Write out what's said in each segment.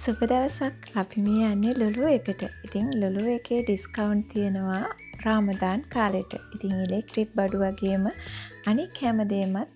සුබ දවසක්. අපි මේ යන්නේ ලුලු එකට. ඉතින් ලුලු එකේ ඩිස්කවුන්ට් තියෙනවා රාමදාන් කාලෙට. ඉතින් ඉලෙක්ට්‍රික් බඩු වගේම අනික් හැමදේමත්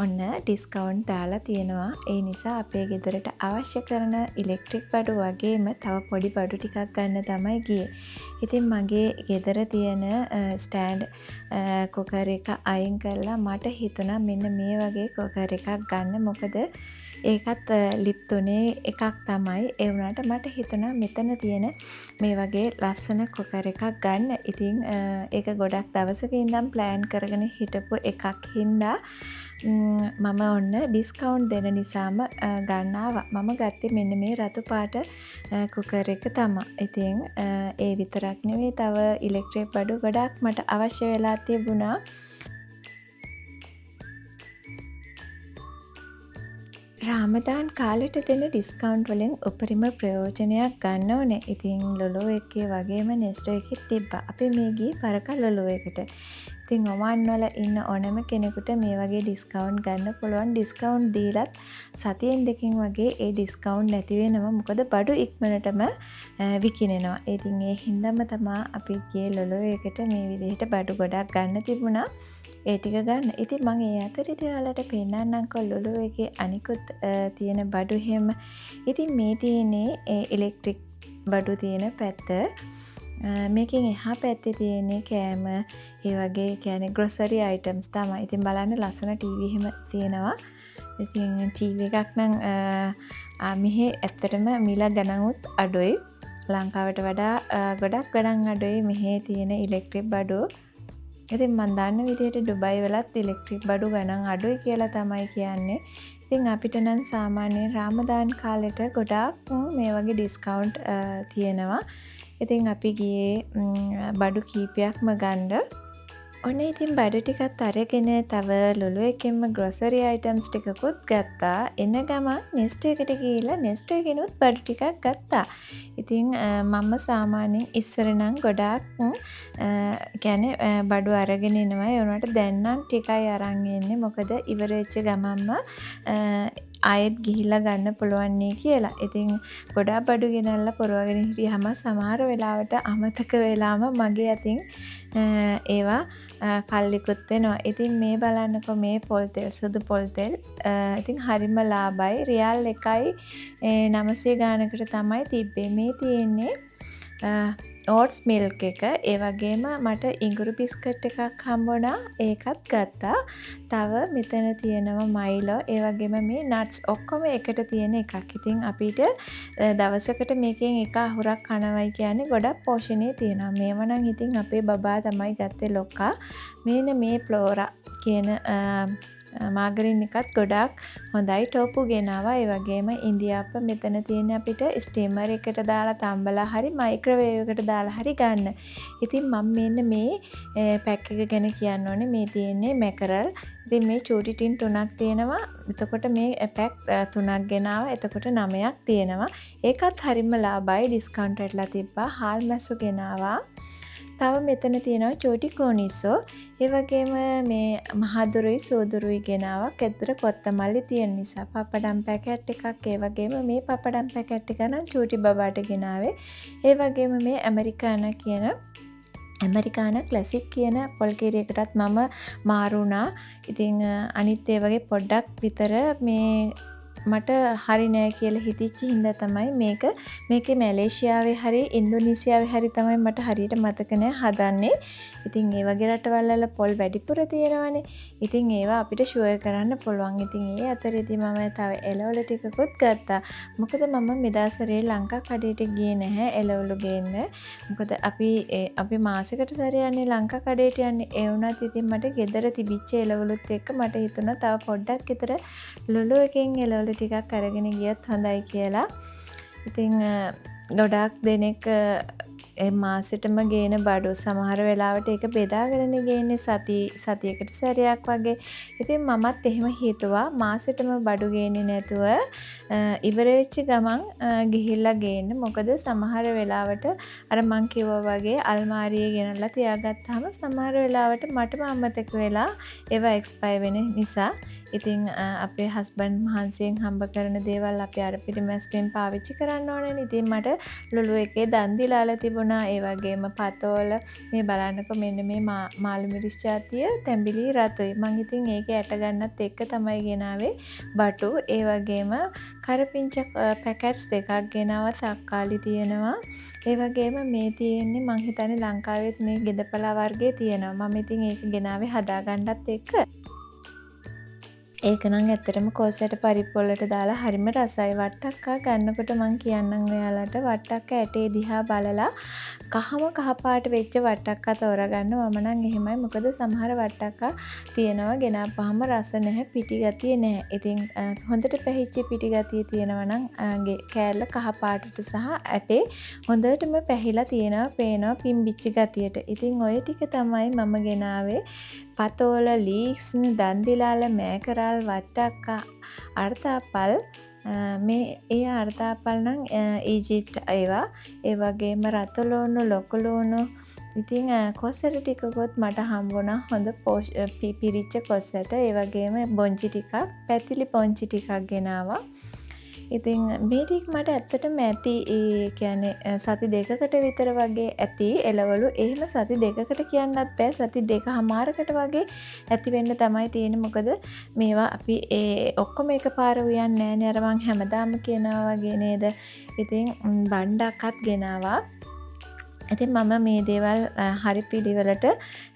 ඔන්න ඩිස්කවුන්ට් දාලා තියෙනවා. ඒ නිසා අපේ ගෙදරට අවශ්‍ය කරන ඉලෙක්ට්‍රික් බඩු වගේම තව පොඩි බඩු ටිකක් ගන්න තමයි ගියේ. ඉතින් මගේ ගෙදර තියෙන ස්ටෑන්ඩ් කුකර් එක අයින් කරලා මට හිතුණා මෙන්න මේ වගේ කුකර් එකක් ගන්න. මොකද ඒකත් ලිප් 3 එකක් තමයි. ඒ වුණාට මට හිතුණා මෙතන තියෙන මේ වගේ ලස්සන කුකර් එකක් ගන්න. ඉතින් ඒක ගොඩක් දවසක ඉඳන් ප්ලෑන් කරගෙන හිටපු එකක් හින්දා මම ඔන්න ඩිස්කවුන්ට් දෙන නිසාම ගන්න ආවා. මම ගත්තේ මෙන්න මේ රතු පාට කුකර් එක තමයි. ඉතින් ඒ විතරක් නෙවෙයි තව ඉලෙක්ට්‍රික් බඩු ගොඩක් මට අවශ්‍ය වෙලා තිබුණා. රාමදාන් කාලෙට දෙන ඩිස්කවුන්ට් වලින් උපරිම ප්‍රයෝජනයක් ගන්න ඕනේ. ඉතින් ලොලෝ එකේ වගේම නෙස්ටෝ එකෙත් තිබ්බා. අපි මේ ගියේ පරක ලොලෝ එකට. ඉතින් ඔමාන් වල ඉන්න ඕනම කෙනෙකුට මේ වගේ ඩිස්කවුන්ට් ගන්න පුළුවන්. ඩිස්කවුන්ට් දීලත් සතියෙන් දෙකකින් වගේ ඒ ඩිස්කවුන්ට් නැති වෙනවා. මොකද බඩු ඉක්මනටම විකිනෙනවා. ඉතින් ඒ හින්දාම තමයි අපි ගියේ ලොලෝ එකට. මේ විදිහට බඩු ගොඩක් ගන්න තිබුණා. ඒ ටික ගන්න. ඉතින් මම ඒ අතරේදී ඔයාලට පෙන්නන්නම්කෝ ලුලු එකේ අනිකුත් තියෙන බඩු හැම. ඉතින් මේ තියෙන්නේ ඉලෙක්ට්‍රික් බඩු තියෙන පැත්ත. මේකෙන් එහා පැත්තේ තියෙන්නේ කෑම, ඒ වගේ කියන්නේ ග්‍රොසරි අයිටම්ස් තමයි. ඉතින් බලන්න ලස්සන ටීවී හැම තියෙනවා. ඉතින් ටීවී එකක් නම් මෙහි ඇත්තටම මිල ගණනුත් අඩුයි. ලංකාවට වඩා ගොඩක් ගණන් අඩුයි මෙහි තියෙන ඉලෙක්ට්‍රික් බඩු. ඉතින් මම දන්න විදිහට ඩුබයි වලත් ඉලෙක්ට්‍රික් බඩු ගණන් අඩුයි කියලා තමයි කියන්නේ. ඉතින් අපිට නම් සාමාන්‍යයෙන් රාමදාන් කාලෙට ගොඩාක් මේ වගේ ඩිස්කවුන්ට් තියෙනවා. ඉතින් අපි ගියේ බඩු කීපයක්ම ගන්න. ඔන්න ඉතින් බඩු ටිකත් අරගෙන තව ලුලු එකෙන්ම ග්‍රොසරි අයිටම්ස් ටිකකුත් ගත්තා. එන ගමන් නෙස්ටෝ එකට ගිහිල්ලා නෙස්ටෝ එකෙනුත් බඩු ටිකක් ගත්තා. ඉතින් මම සාමාන්‍යයෙන් ඉස්සර නම් ගොඩාක් කියන්නේ බඩු අරගෙන එනවා. ඒ වුණාට දැන් නම් ටිකයි අරන් එන්නේ. මොකද ඉවර වෙච්ච ගමන්ම ආයෙත් ගිහිල්ලා ගන්න පුළුවන් නේ කියලා. ඉතින් ගොඩාක් බඩු ගෙනල්ලා පොරවගෙන හිටියාම සමහර වෙලාවට අමතක වෙලාම මගේ අතින් ඒවා කල්ලිකුත් වෙනවා. ඉතින් මේ බලන්නකො මේ පොල් තෙල් සුදු පොල් තෙල් ඉතින් හරිම ලාභයි. රියල් 1.900 ගානකට තමයි තිබ්බේ. මේ තියෙන්නේ ඕට්ස් මිල්ක් එක. ඒ වගේම මට ඉඟුරු බිස්කට් එකක් හම්බුණා. ඒකත් ගත්තා. තව මෙතන තියෙනවා මයිලෝ. ඒ වගේම මේ නට්ස් ඔක්කොම එකට තියෙන එකක්. ඉතින් අපිට දවසකට මේකෙන් එක අහුරක් කනවයි කියන්නේ ගොඩක් පෝෂණය තියෙනවා. මේව නම් ඉතින් අපේ බබා තමයි ගත්තේ ලොක්කා. මේන මේ ෆ්ලෝරා කියන මාගරින් එකත් ගොඩක් හොඳයි. ටෝපු ගෙනාවා. ඒ වගේම ඉන්දියාප්ප මෙතන තියෙන අපිට ස්ටීමර් එකට දාලා තම්බලා හරි මයික්‍රොවේව් එකට දාලා හරි ගන්න. ඉතින් මම මෙන්න මේ පැක් එක ගැන කියන්න ඕනේ. මේ තියෙන්නේ මැකරල්. ඉතින් මේ චූටි ටින් 3ක් තියෙනවා. එතකොට මේ පැක් 3ක් ගෙනාවා. එතකොට 9ක් තියෙනවා. ඒකත් හරිම ලාභයි. ඩිස්කවුන්ට් එකලා තිබ්බා. හාල් මැස්සු ගෙනාවා. තව මෙතන තියෙනවා චෝටි කෝනිසෝ. ඒ වගේම මේ මහදුරුයි සෝදුරුයි ගෙනාවා. කෙතර කොත්තමල්ලි තියෙන නිසා පපඩම් පැකට් එකක්. ඒ වගේම මේ පපඩම් පැකට් එක නම් චූටි බබාට ගෙනාවේ. ඒ වගේම මේ ඇමරිකාන ක්ලාසික් කියන පොල් කිරියකටත් මම මාරුණා. ඉතින් අනිත් ඒ වගේ පොඩ්ඩක් විතර මේ මට හරි නෑ කියලා හිතිච්ච හින්දා තමයි මේකේ මැලේසියාවේ හරි ඉන්දුනීසියාවේ හරි තමයි මට හරියට මතක නෑ හදන්නේ. ඉතින් ඒ වගේ රටවල් වල පොල් වැඩිපුර තියෙනවානේ. ඉතින් ඒවා අපිට ෂුවර් කරන්න පුළුවන්. ඉතින් ඒ අතරේදී මම තව එළවලු ටිකකුත් ගත්තා. මොකද මම මෙදාසරේ ලංකා කඩේට ගියේ නැහැ එළවලු ගේන්න. මොකද අපි මාසෙකට සැරේ යන්නේ ලංකා කඩේට යන්නේ. ඒ වුණත් ඉතින් මට ගෙදර තිබිච්ච එළවලුත් එක්ක මට හිතුණා තව පොඩ්ඩක් විතර ලුලු එකෙන් එළවලු ටිකක් අරගෙන ගියත් හොඳයි කියලා. ඉතින් ගොඩාක් දෙනෙක් මාසෙටම ගේන බඩු සමහර වෙලාවට ඒක බෙදාගෙනනේ ගේන්නේ සතියකට සැරයක් වගේ. ඉතින් මමත් එහෙම හිතුවා මාසෙටම බඩු ගේන්නේ නැතුව ඉවර වෙච්ච ගමන් ගිහිල්ලා ගේන්න. මොකද සමහර වෙලාවට අර මං කිව්වා වගේ අල්මාරියේ ගෙනල්ලා තියාගත්තාම සමහර වෙලාවට මටම අමතක වෙලා ඒවා එක්ස්පයර් වෙන නිසා ඉතින් අපේ හස්බන්ඩ් මහන්සියෙන් හම්බ කරන දේවල් අපි අර පිරිමැස්මෙන් පාවිච්චි කරන්න ඕනනේ. ඉතින් මට ලුලු එකේ දන් දීලා තිබුණා. ඒ වගේම පතෝල මේ බලන්නකො මෙන්න මේ මාළු මිරිස් ජාතිය තැඹිලි රතුයි. මං ඉතින් ඒකේ ඇට ගන්නත් එක්ක තමයි ගෙනාවේ බටු. ඒ වගේම කරපිංච පැකට්ස් දෙකක් ගෙනාවා. තක්කාලි තියෙනවා. ඒ වගේම මේ තියෙන්නේ මං හිතන්නේ ලංකාවෙත් මේ ගෙදපලා වර්ගයේ තියෙනවා. මම ඉතින් ඒක ගෙනාවේ හදාගන්නත් එක්ක. ඒක නම් ඇත්තටම කොසට පරිප්පු වලට දාලා හරිම රසයි. වට්ටක්කා ගන්නකොට මං කියන්නම් ඔයාලට වට්ටක්කා ඇටේ දිහා බලලා කහම කහපාට වෙච්ච වට්ටක්කා තෝරගන්න. මම නම් එහෙමයි. මොකද සමහර වට්ටක්කා තියෙනවා ගෙනාපුවාම රස නැහැ, පිටි ගතිය නැහැ. ඉතින් හොඳට පැහිච්ච පිටි ගතිය තියෙනවා නම් කෑල්ල කහපාටට සහ ඇටේ හොඳටම පැහිලා තියෙනවා, පේනවා පිම්බිච්ච ගතියට. ඉතින් ඔය ටික තමයි මම ගෙනාවේ. පතෝල, ලීක්ස්, දන්දිලාල, මේකරල්, වට්ටක්කා, අර්තාපල් මේ ඒ අර්තාපල් නම් ඊජිප්ට් ඒවා. ඒ වගේම රතලෝනු, ලොකුලෝනු. ඉතින් කොස්සට ටිකකුත් මට හම්බුණා හොඳ පිරිච්ච කොස්සට. ඒ වගේම බොංචි ටිකක්, පැතිලි බොංචි ටිකක් ගෙනාවා. ඉතින් මේ ටික මට ඇත්තටම ඇති ඒ කියන්නේ සති දෙකකට විතර වගේ ඇති එළවලු. එහෙම සති දෙකකට කියන්නත් බෑ. සති දෙකමාරකට වගේ ඇති වෙන්න තමයි තියෙන්නේ. මොකද මේවා අපි ඔක්කොම එකපාර උයන්නේ නෑනේ. අර මං හැමදාම කියනවා වගේ නේද. ඉතින් බණ්ඩක්වත් ගෙනාවා. ඉතින් මම මේ දේවල් හරි පිළිවෙලට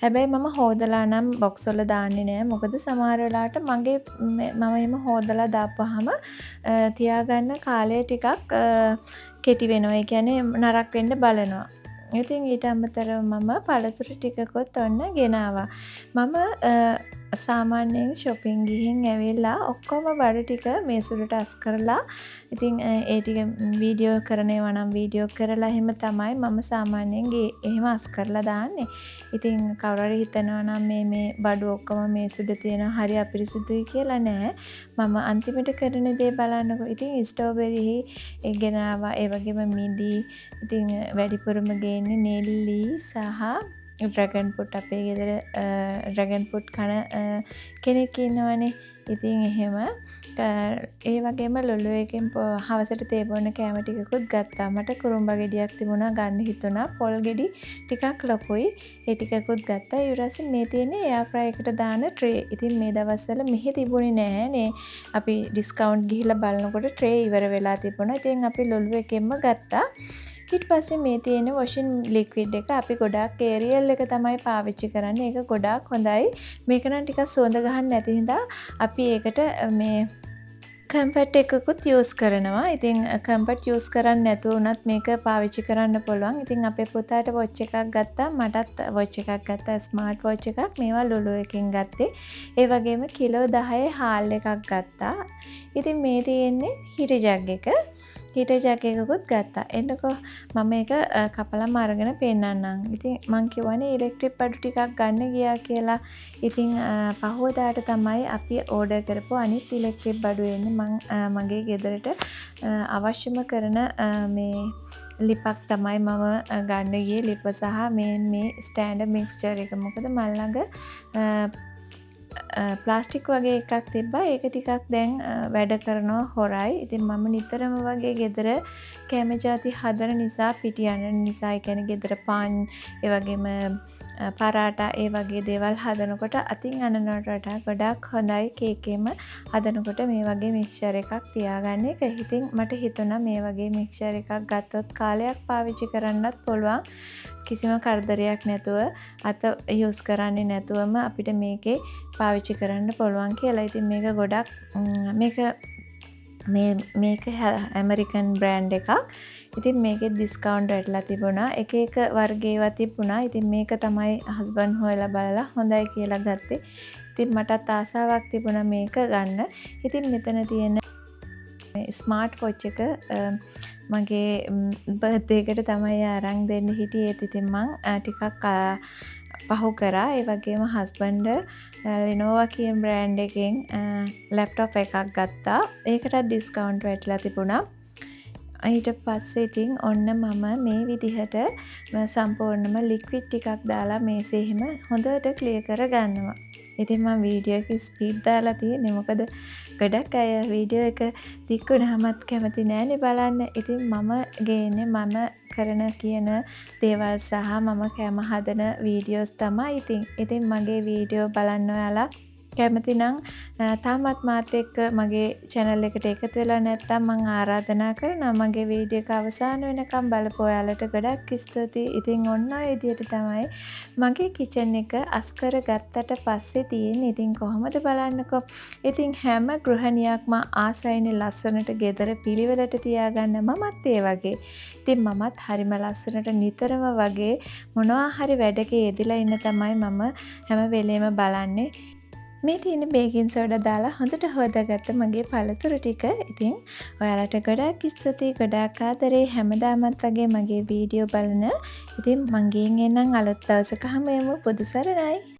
හැබැයි මම හොදලා නම් බොක්ස් වල දාන්නේ නෑ. මොකද සමහර වෙලාවට මම එහෙම හොදලා දාපුවාම තියාගන්න කාලය ටිකක් කෙටි වෙනවා. ඒ කියන්නේ නරක වෙන්න බලනවා. ඉතින් ඊට අමතරව මම පළතුරු ටිකකුත් ඔන්න ගෙනාවා. මම සාමාන්‍යයෙන් shopping ගිහින් ඇවිල්ලා ඔක්කොම බඩු ටික මේසුලට අස් කරලා ඉතින් ඒ ටික වීඩියෝ කරනවා නම් වීඩියෝ කරලා එහෙම තමයි මම සාමාන්‍යයෙන් එහෙම අස් කරලා දාන්නේ. ඉතින් කවුරු හරි හිතනවා නම් මේ බඩු ඔක්කොම මේසුඩ තියෙන හරි අපිරිසුදුයි කියලා නෑ. මම අන්තිමට කරන දේ බලන්නකො. ඉතින් ස්ට්‍රෝබෙරි ගෙනාවා. ඒ වගේම මිදි. ඉතින් වැඩිපුරම ගේන්නේ නෙල්ලි සහ ඩ්‍රැගන් ෆෘට්. අපේ ගෙදර ඩ්‍රැගන් ෆෘට් කන කෙනෙක් ඉන්නවනේ. ඉතින් එහෙම ඒ වගේම ලොලු එකෙන් හවසට තේ බොන්න කෑම ටිකකුත් ගත්තා. මට කුරුම්බ ගෙඩියක් තිබුණා ගන්න හිතුණා. පොල් ගෙඩි ටිකක් ලොකුයි. ඒ ටිකකුත් ගත්තා. ඊට පස්සේ මේ තියෙන්නේ එයා ෆ්‍රයි එකට දාන ට්‍රේ. ඉතින් මේ දවස්වල මෙහෙ තිබුණේ නැහැ නේ. අපි ඩිස්කවුන්ට් ගිහිල්ලා බලනකොට ට්‍රේ ඉවර වෙලා තිබුණා. ඉතින් අපි ලොලු එකෙන්ම ගත්තා. ඊට පස්සේ මේ තියෙන වොෂින් ලික්විඩ් එක අපි ගොඩාක් ඒරියල් එක තමයි පාවිච්චි කරන්නේ. ඒක ගොඩාක් හොඳයි. මේක නම් ටිකක් සුවඳ ගහන්න නැති හින්දා අපි ඒකට මේ කම්ෆර්ට් එකකුත් යූස් කරනවා. ඉතින් කම්ෆර්ට් යූස් කරන්නේ නැතුව උනත් මේක පාවිච්චි කරන්න පුළුවන්. ඉතින් අපේ පුතාට වොච් එකක් ගත්තා. මටත් වොච් එකක් ගත්තා. ස්මාර්ට් වොච් එකක්. මේවා ලුලු එකෙන් ගත්තේ. ඒ වගේම කිලෝ 10 හාල් එකක් ගත්තා. ඉතින් මේ තියෙන්නේ හිටි ජග් එක. හිටි ජග් එකකුත් ගත්තා. එන්නකෝ මම ඒක කපලම අරගෙන පෙන්නන්නම්. ඉතින් මං කියවනේ ඉලෙක්ට්‍රික් බඩු ටිකක් ගන්න ගියා කියලා. ඉතින් පහුවදාට තමයි අපි ඕඩර් කරපු අනිත් ඉලෙක්ට්‍රික් බඩු එන්නේ. මං මගේ ගෙදරට අවශ්‍යම කරන මේ ලිපක් තමයි මම ගන්න ගියේ. ලිප සහ මේ ස්ටෑන්ඩඩ් මික්ස්චර් එක. මොකද මල් ළඟ ප්ලාස්ටික් වගේ එකක් තිබ්බා. ඒක ටිකක් දැන් වැඩ කරනවා හොරයි. ඉතින් මම නිතරම වගේ ගෙදර කැම ජාති හදන නිසා පිටි යන නිසා ඒ කියන්නේ ගෙදර පාන් ඒ වගේම පරාටා ඒ වගේ දේවල් හදනකොට අතින් අනනට වඩා ගොඩාක් හොඳයි කේක් එකෙම හදනකොට මේ වගේ මික්ස්චර් එකක් තියාගන්න එක. ඉතින් මට හිතුණා මේ වගේ මික්ස්චර් එකක් ගත්තොත් කාලයක් පාවිච්චි කරන්නත් පුළුවන්. කිසිම කරදරයක් නැතුව අත යූස් කරන්නේ නැතුවම අපිට මේකේ පාවිච්චි කරන්න පුළුවන් කියලා. ඉතින් මේක ගොඩක් මේක ඇමරිකන් බ්‍රෑන්ඩ් එකක්. ඉතින් මේකේ ඩිස්කවුන්ට් වැටලා තිබුණා. එක එක වර්ගේවා තිබුණා. ඉතින් මේක තමයි හස්බන්ඩ් හොයලා බලලා හොඳයි කියලා ගත්තේ. ඉතින් මටත් ආසාවක් තිබුණා මේක ගන්න. ඉතින් මෙතන තියෙන ස්මාර්ට් වොච් එක මගේ බර්ත්ඩේ එකට තමයි අරන් දෙන්න හිටියේ. ඉතින් මං ටිකක් පහු කරා. ඒ වගේම හස්බන්ඩ් Lenovo කියන බ්‍රෑන්ඩ් එකෙන් ලැප්ටොප් එකක් ගත්තා. ඒකටත් ඩිස්කවුන්ට් වැටිලා තිබුණා. ඊට පස්සේ ඉතින් ඔන්න මම මේ විදිහට සම්පූර්ණම ලික්විඩ් ටිකක් දාලා මේසේ එහෙම හොඳට ක්ලියර් කරගන්නවා. ඉතින් මම වීඩියෝ එක ස්පීඩ් දාලා තියෙන්නේ. මොකද ගොඩක් අය වීඩියෝ එක දික් වුණාමත් කැමති නෑනේ බලන්න. ඉතින් මම ගේන්නේ මම කරන කියන දේවල් සහ මම කැම හදන වීඩියෝස් තමයි. ඉතින් මගේ වීඩියෝ බලන්න ඔයාලා කැමති නම් තාමත් මාත් එක්ක මගේ channel එකට එකතු වෙලා නැත්නම් මම ආරාධනා කරනවා මගේ වීඩියෝ එක අවසාන වෙනකම් බලපු ඔයාලට ගොඩක් ස්තුතියි. ඉතින් ඔන්න ඔය විදිහට තමයි මගේ kitchen එක අස්කර ගත්තට පස්සේ තියෙන්නේ. ඉතින් කොහොමද බලන්නකෝ. ඉතින් හැම ගෘහණියක්ම ආසයිනේ ලස්සනට ගෙදර පිළිවෙලට තියාගන්න. මමත් ඒ වගේ. ඉතින් මමත් හරිම ලස්සනට නිතරම වගේ මොනවා හරි වැඩක යෙදලා ඉන්න තමයි මම හැම වෙලේම බලන්නේ. මේ තියෙන බේකින් සෝඩා දාලා හොඳට හොදාගත්ත මගේ පළතුරු ටික. ඉතින් ඔයාලට ගොඩාක් ස්තුතියි, ගොඩාක් ආදරේ හැමදාමත් වගේ මගේ වීඩියෝ බලන. ඉතින් මං ගිහින් එන්නම් අලුත් දවසක හමු වෙමු. බුදු සරණයි.